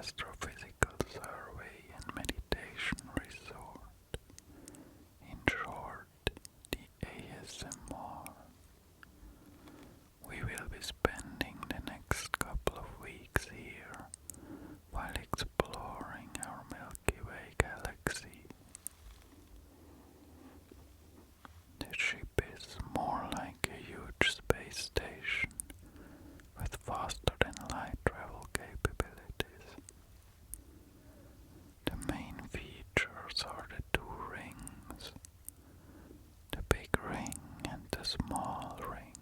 astrophysical survey and meditation resort. In short, the ASMR. We will be spending the next couple of weeks here while exploring our Milky Way galaxy. The ship is more like a huge space station with faster than light travel capabilities. The main features are the two rings, the big ring and the small ring.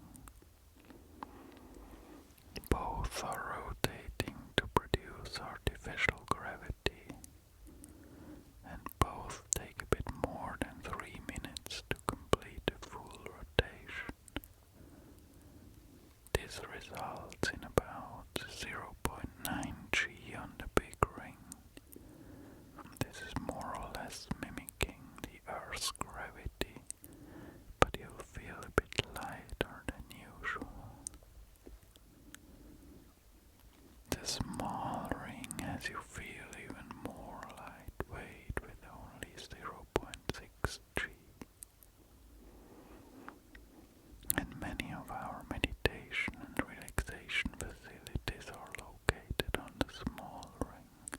Both are rotating to produce artificial gravity, and both take a bit more than 3 minutes to complete a full rotation. This results in about 0.9 g on the big ring. This is more or less mimicking the Earth's gravity, but you'll feel a bit lighter than usual. The small ring has you feel even more lightweight with only 0.6 g. And many of our meditation and relaxation facilities are located on the small ring.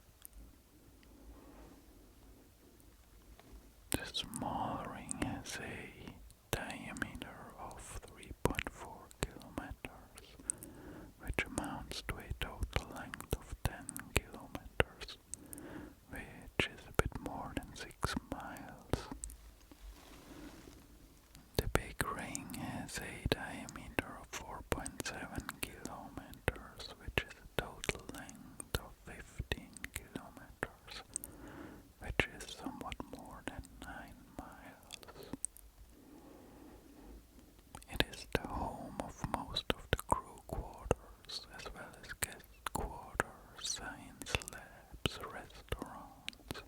The small ring has a diameter of 3.4 kilometers, which amounts to a total length of 10 kilometers, which is a bit more than 6 miles. The big ring has a diameter of 4.7 kilometers, which is a total length of 15 kilometers, which is somewhat more than 9 miles. It is the home of most of the crew quarters, as well as guest quarters, science labs, restaurants,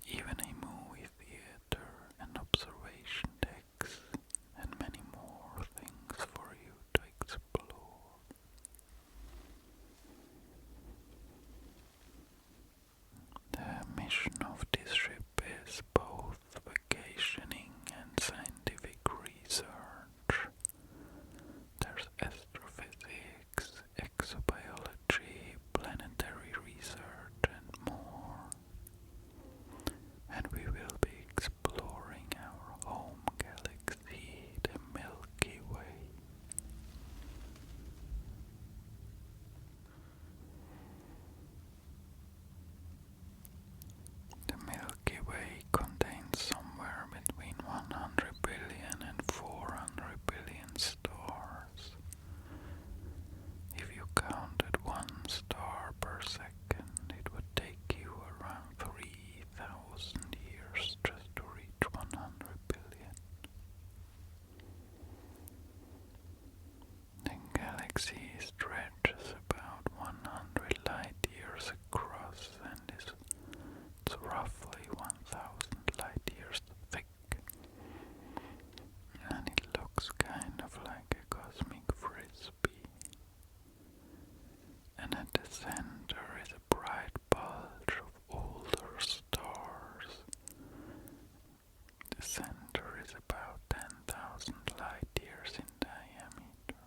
even a movie theater, and observation decks, and many more things for you to explore. The mission of this ship is both vacationing and scientific research. There's astrophysics, exobiology, planetary research, and more. And we will be exploring our home galaxy, the Milky Way. The Milky Way contains somewhere between 100 billion and 400 billion stars. If you counted one star per second, it would take you around 3,000 years just to reach 100 billion. The galaxy stretches about 100 light years across and is roughly 1,000 light years thick. And it looks kind of like a cosmic frisbee. And at the center is a bright bulge of older stars. The center is about 10,000 light years in diameter.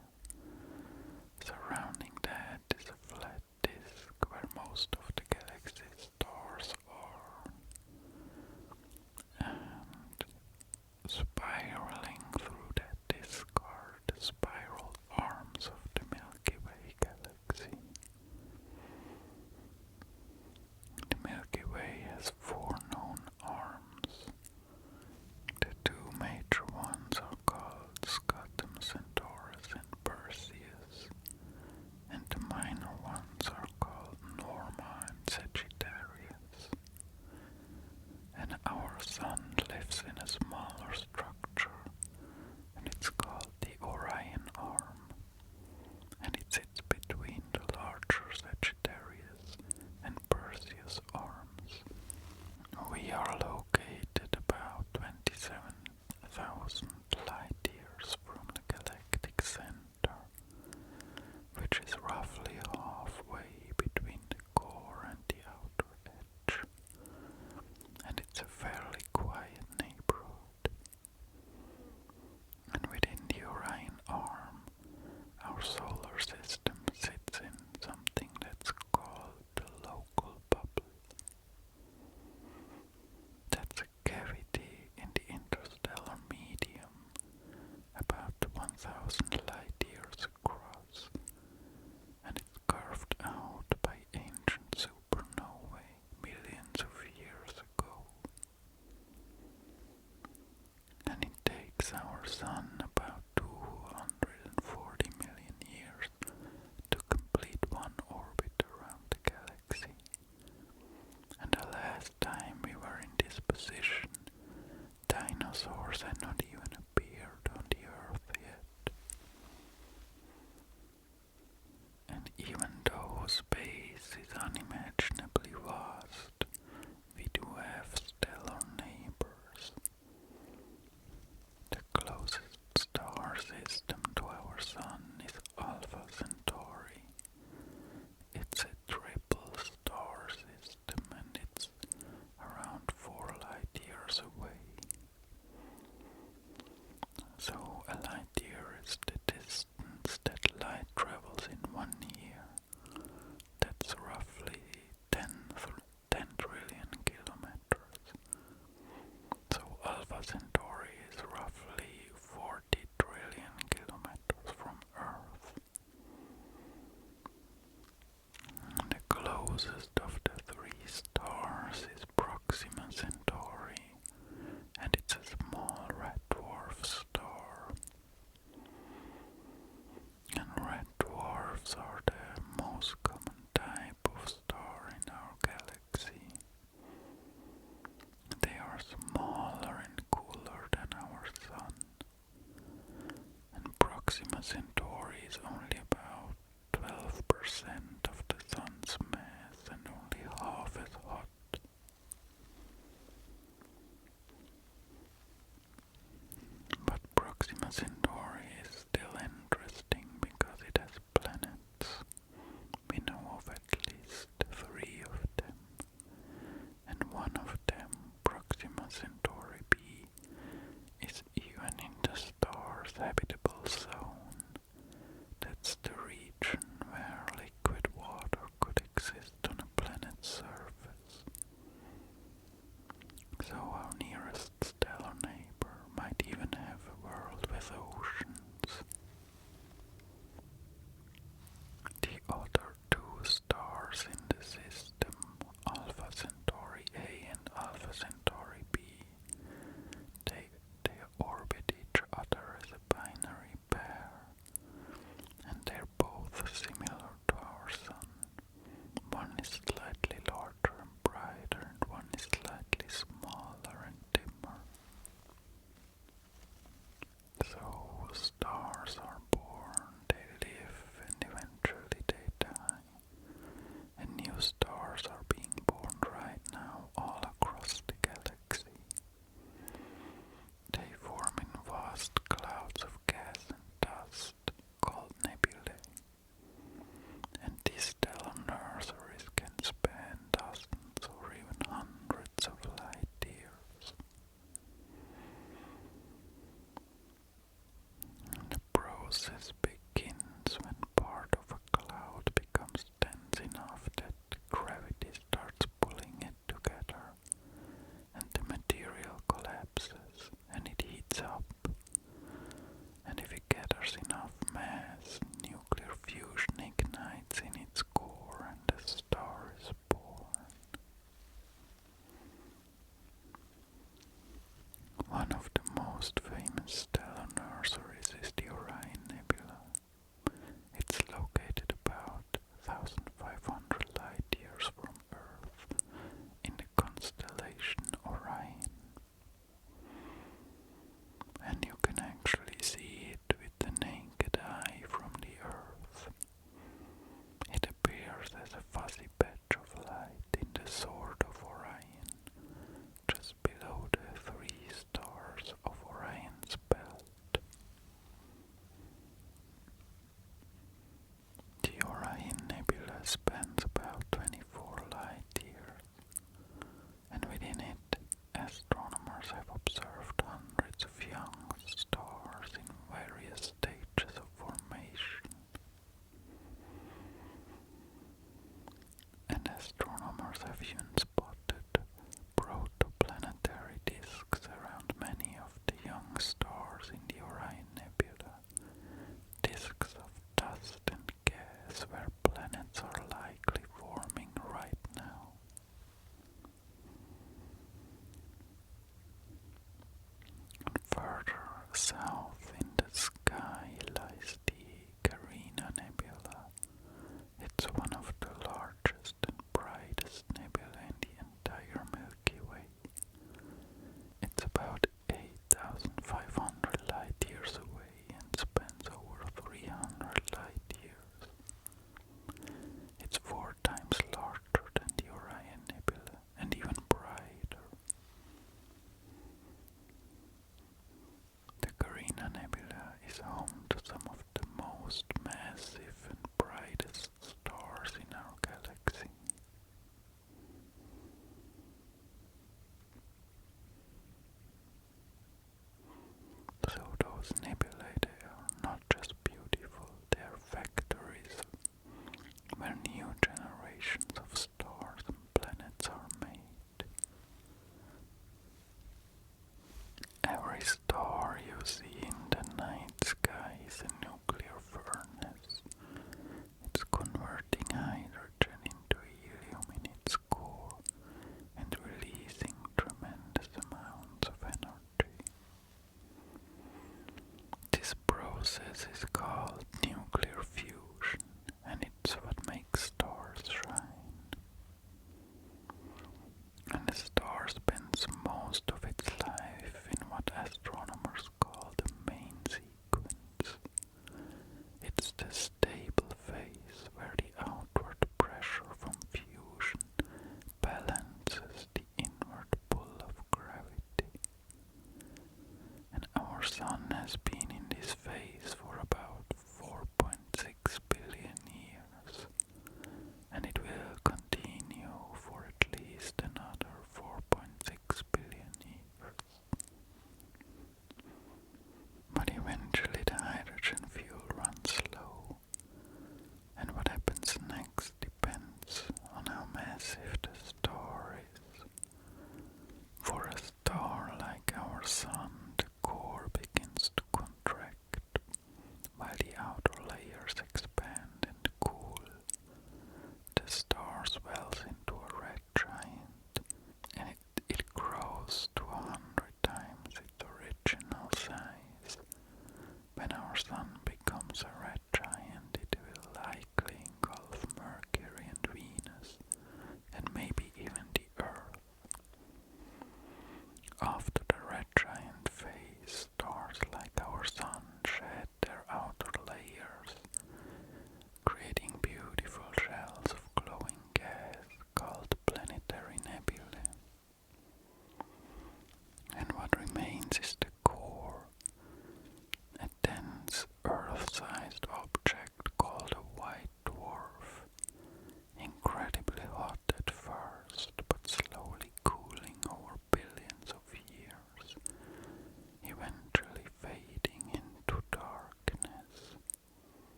Surrounding that is a flat disk where most of the galaxy's stars are. And spiraling through that disk are the spiral arms of the Milky Way galaxy.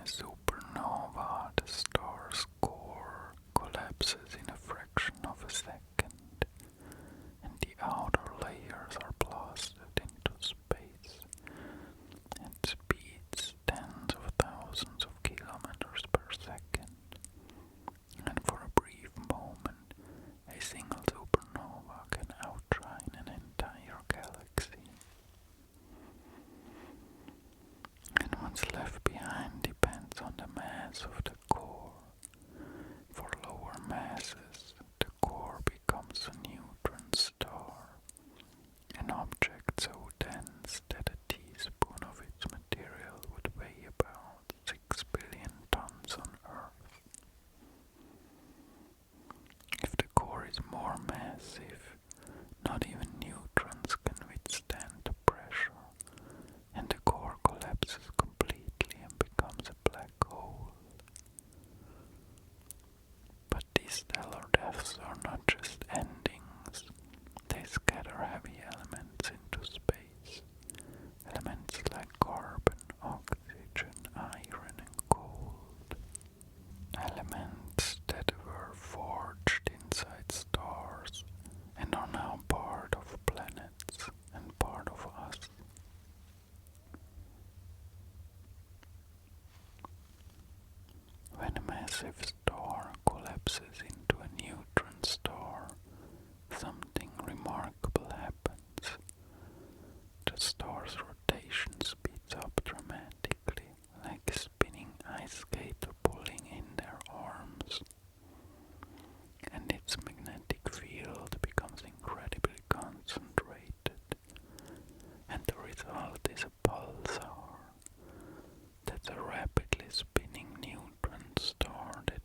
a supernova, the star's core collapses in a fraction of a second, and the outer layers are blasted into space at speeds tens of thousands of kilometers per second. And for a brief moment, a single supernova can outshine an entire galaxy. And what's left behind depends on the mass of the core. For lower masses, the core becomes a neutron star, an object so dense that a teaspoon of its material would weigh about 6 billion tons on Earth. If the core is more massive, not even neutrons can withstand the pressure, and the core collapses completely and becomes a black hole. But these stellar deaths are not just endings, they scatter heavy elements into space, elements like carbon, oxygen, iron and gold, elements that were forged inside stars and are now part of planets and part of us. When a massive star collapses into a neutron star, something remarkable happens. The star's rotation speeds up dramatically, like a spinning ice skater pulling in their arms, and its magnetic field becomes incredibly concentrated, and the result is a pulsar. That's a rapidly spinning neutron star that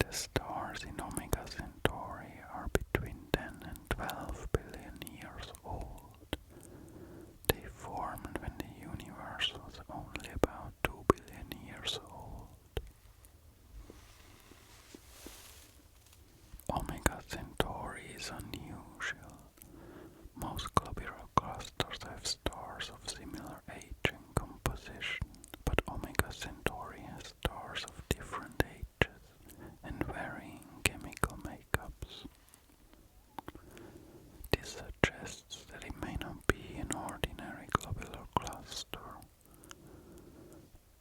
The stars in Omega Centauri are between 10 and 12 billion years old. They formed when the universe was only about 2 billion years old. Omega Centauri is unusual. Most globular clusters have stars of similar age and composition, but Omega Centauri has stars of different ages and varying chemical makeups. This suggests that it may not be an ordinary globular cluster.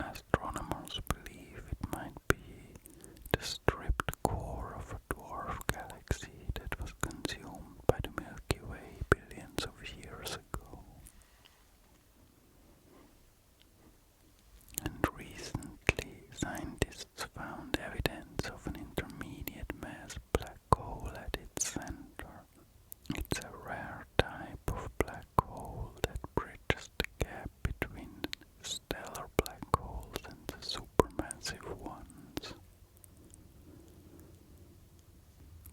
Astronomers believe it might be the stripped core of a dwarf galaxy that was consumed by the Milky Way billions of years ago. And recently, scientists found evidence of an intermediate mass black hole at its center. It's a rare type of black hole that bridges the gap between stellar black holes and the supermassive ones.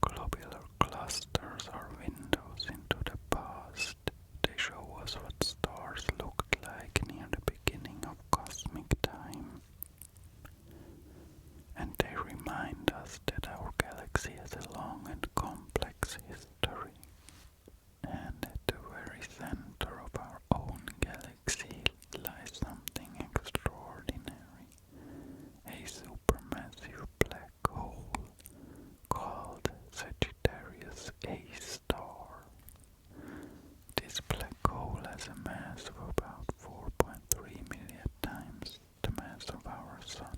Globular clusters are windows into the past. They show us what stars looked like near the beginning of cosmic time. And they remind us that our galaxy has a long and complex history. And at the very center of our own galaxy lies something extraordinary, a supermassive black hole called Sagittarius A star. This black hole has a mass of about 4.3 million times the mass of our Sun,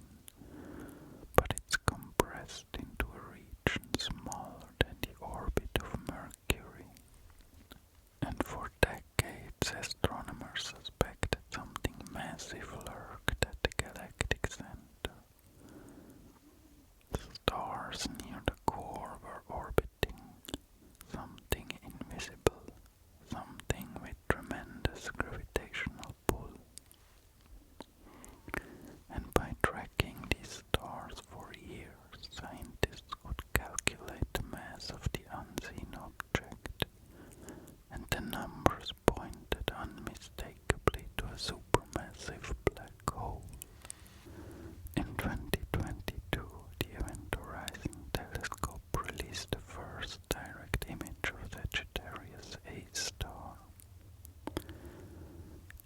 but it's compressed into a region smaller than the orbit of Mercury. And for decades, astronomers suspected something massive lurked at the galactic center. Stars near the core were orbiting something invisible, something with tremendous gravitational pull. And by tracking these stars for years, scientists could calculate the mass of the unseen object, and the numbers pointed unmistakably to a supermassive black hole. In 2022, the Event Horizon Telescope released the first direct image of Sagittarius A star.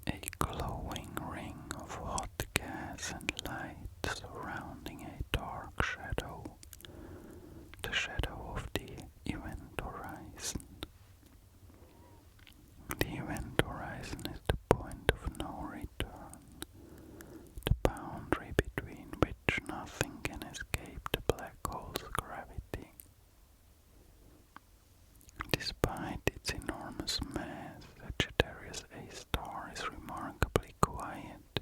A glowing ring of hot gas and light surrounding a dark shadow, the shadow of the event horizon. The event horizon is the point of no return, the boundary between which nothing can escape the black hole's gravity. Despite its enormous mass, Sagittarius A star is remarkably quiet.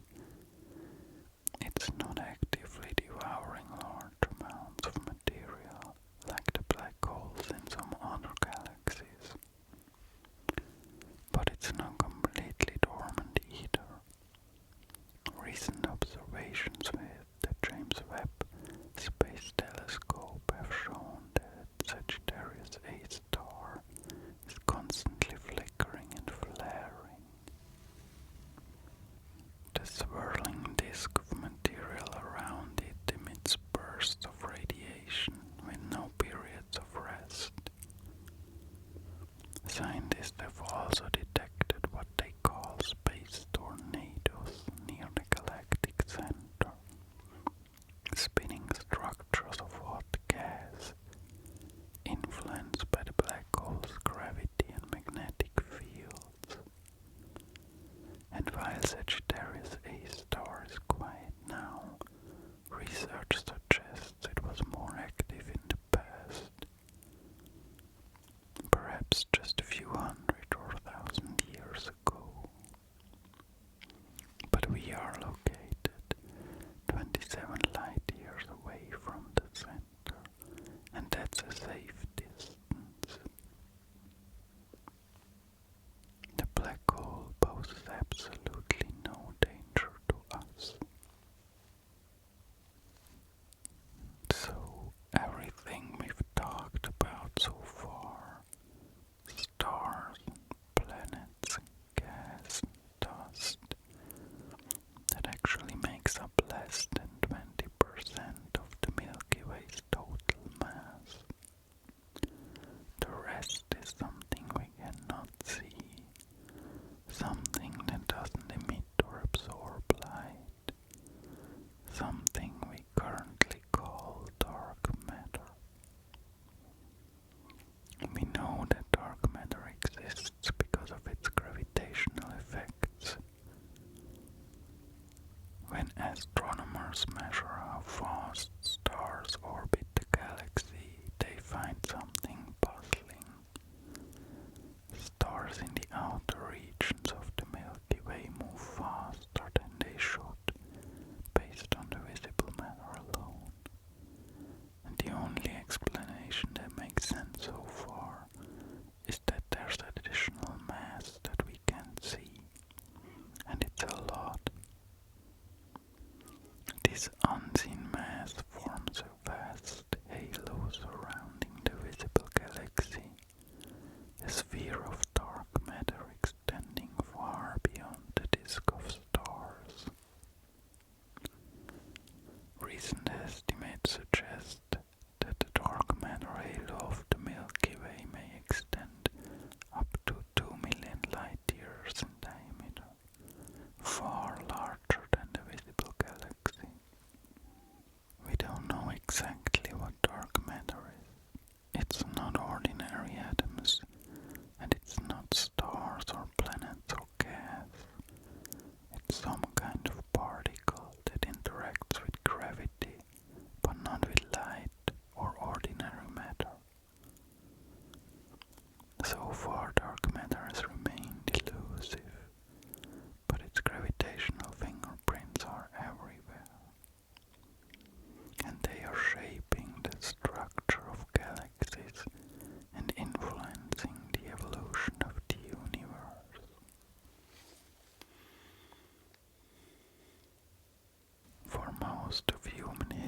It's not actively devouring large amounts of material like the black holes in some other galaxies. But it's not completely dormant either. Recent observations with the James Webb Space Telescope have shown that Sagittarius A star is constantly flickering and flaring. The swirling disk of material around it emits bursts of radiation with no periods of rest. Scientists have also detected what they call space tornadoes near the galactic center, spinning structures of hot gas influenced by the black hole's gravity and magnetic fields. And while Sagittarius A star is quiet now, research suggests it was more active in the past. Perhaps just a few hundred or 1,000 years ago. But we are located 27 light years away from the center, and that's a safe distance. The black hole poses absolutely no danger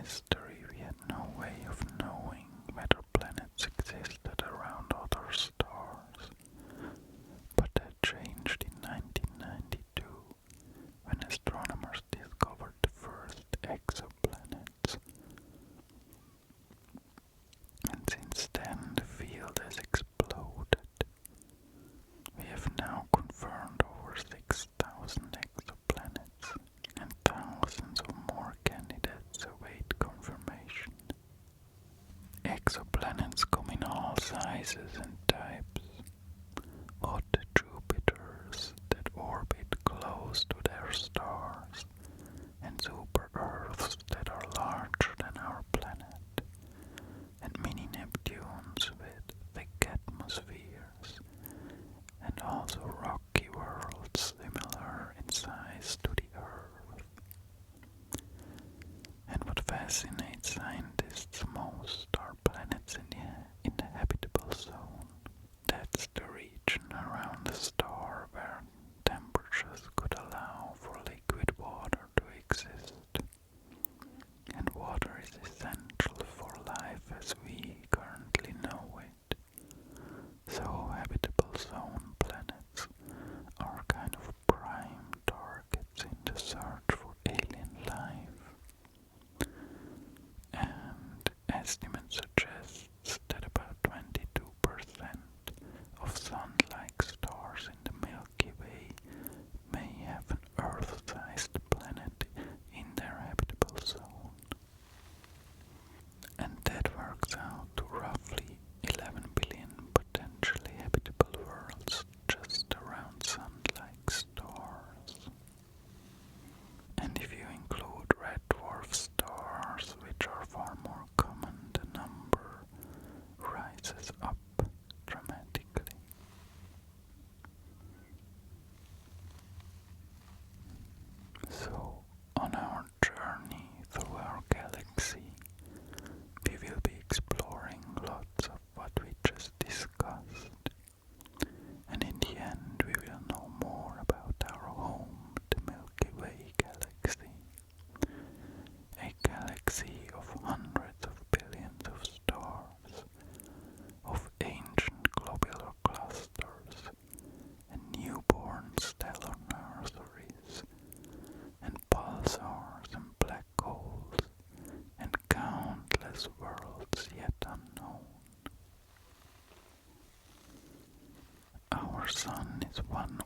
history we had no way of knowing whether planets existed around other stars, but that changed in 1992 when astronomers discovered the first exoplanets. And since then the field has exploded. We have now confirmed over 6,000 exoplanets, and thousands of more candidates await confirmation. Exoplanets come in all sizes and types. Hot Jupiters that orbit close to their stars, and super-Earths that are larger than our planet, and mini-Neptunes with thick atmospheres, and also rocky worlds similar in size to the Earth. And what fascinates scientists most are planets in the habitable zone. That's the region around the star where temperatures could allow for liquid water to exist. And water is essential for life as we currently know it. So habitable zone planets are kind of prime targets in the search for alien life. And estimates suggest that about 22% of sun-like stars in the Milky Way may have an Earth-sized planet in their habitable zone. And that works out to roughly 11 billion potentially habitable worlds just around sun-like stars. And if you include red dwarf stars, which are far more common, the number rises up dramatically. So, on our journey through our galaxy, we will be exploring lots of what we just discussed, and in the end we will know more about our home, the Milky Way galaxy, a galaxy of hundreds of billions of stars, of ancient globular clusters, and newborn stellar nurseries, and pulsars and black holes, and countless worlds yet unknown. Our sun is one